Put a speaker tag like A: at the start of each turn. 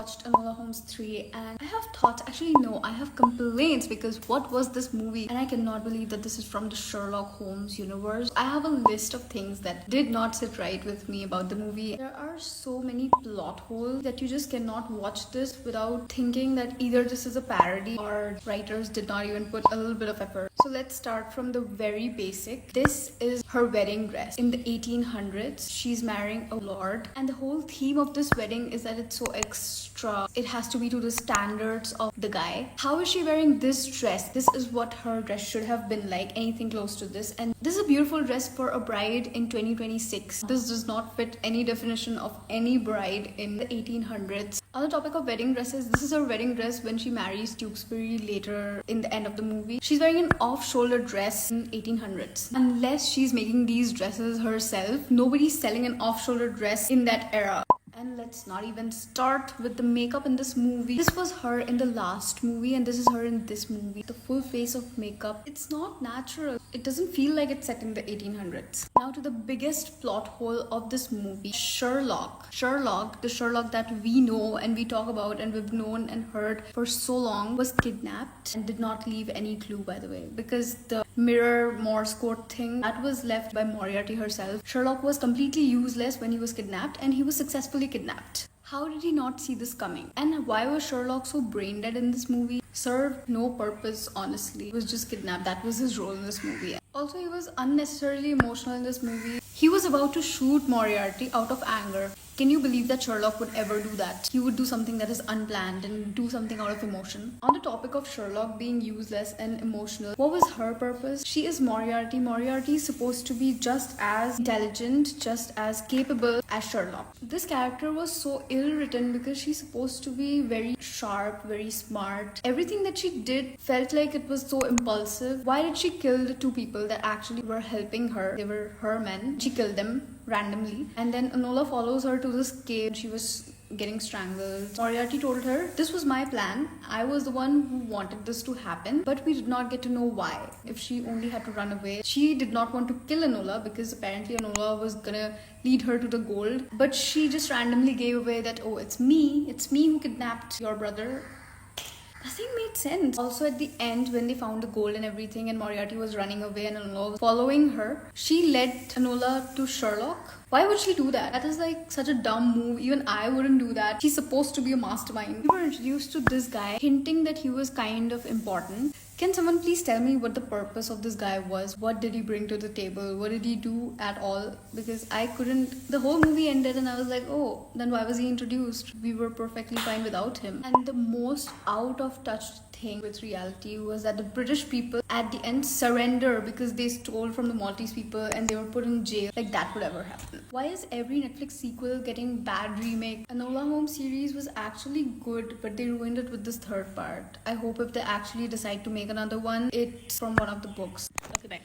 A: watched Enola Holmes 3 and I have thoughts, actually no, I have complaints because what was this movie? And I cannot believe that this is from the Sherlock Holmes universe. I have a list of things that did not sit right with me about the movie. There are so many plot holes that you just cannot watch this without thinking that either this is a parody or writers did not even put a little bit of effort. So let's start from the very basic. This is her wedding dress. In the 1800s, she's marrying a lord, and the whole theme of this wedding is that it's so extra. It has to be to the standards of the guy. How is she wearing this dress? This is what her dress should have been like, anything close to this. And this is a beautiful dress for a bride in 2026. This does not fit any definition of any bride in the 1800s. On the topic of wedding dresses, this is her wedding dress when she marries Tewkesbury later in the end of the movie. She's wearing an off-shoulder dress in 1800s. Unless she's making these dresses herself, nobody's selling an off-shoulder dress in that era. And let's not even start with the makeup in this movie. This was her in the last movie and this is her in this movie. The full face of makeup, it's not natural. It doesn't feel like it's set in the 1800s. Now to the biggest plot hole of this movie, Sherlock. Sherlock, the Sherlock that we know and we talk about and we've known and heard for so long, was kidnapped and did not leave any clue, by the way, because the mirror Morse code thing, that was left by Moriarty herself. Sherlock was completely useless when he was kidnapped and he was successfully kidnapped. How did he not see this coming? And why was Sherlock so brain dead in this movie? Served no purpose, honestly. He was just kidnapped. That was his role in this movie. Also, he was unnecessarily emotional in this movie. He was about to shoot Moriarty out of anger. Can you believe that Sherlock would ever do that? He would do something that is unplanned and do something out of emotion. On the topic of Sherlock being useless and emotional, what was her purpose? She is Moriarty. Moriarty is supposed to be just as intelligent, just as capable as Sherlock. This character was so ill written because she's supposed to be very sharp, very smart. Everything that she did felt like it was so impulsive. Why did she kill the two people that actually were helping her? They were her men. She killed them randomly, and then Enola follows her to this cave. She was getting strangled. Moriarty told her, this was my plan. I was the one who wanted this to happen, but we did not get to know why. If she only had to run away. She did not want to kill Enola because apparently Enola was gonna lead her to the gold, but she just randomly gave away that, oh, it's me who kidnapped your brother. Nothing made sense. Also at the end, when they found the gold and everything and Moriarty was running away and Enola was following her, she led Enola to Sherlock. Why would she do that? That is like such a dumb move. Even I wouldn't do that. She's supposed to be a mastermind. We were introduced to this guy hinting that he was kind of important. Can someone please tell me what the purpose of this guy was? What did he bring to the table? What did he do at all? Because I couldn't... The whole movie ended and I was like, oh, then why was he introduced? We were perfectly fine without him. And the most out of touch thing with reality was that the British people at the end surrender because they stole from the Maltese people and they were put in jail. Like that would ever happen. Why is every Netflix sequel getting bad remake? Enola Holmes series was actually good, but they ruined it with this third part. I hope if they actually decide to make another one, it's from one of the books.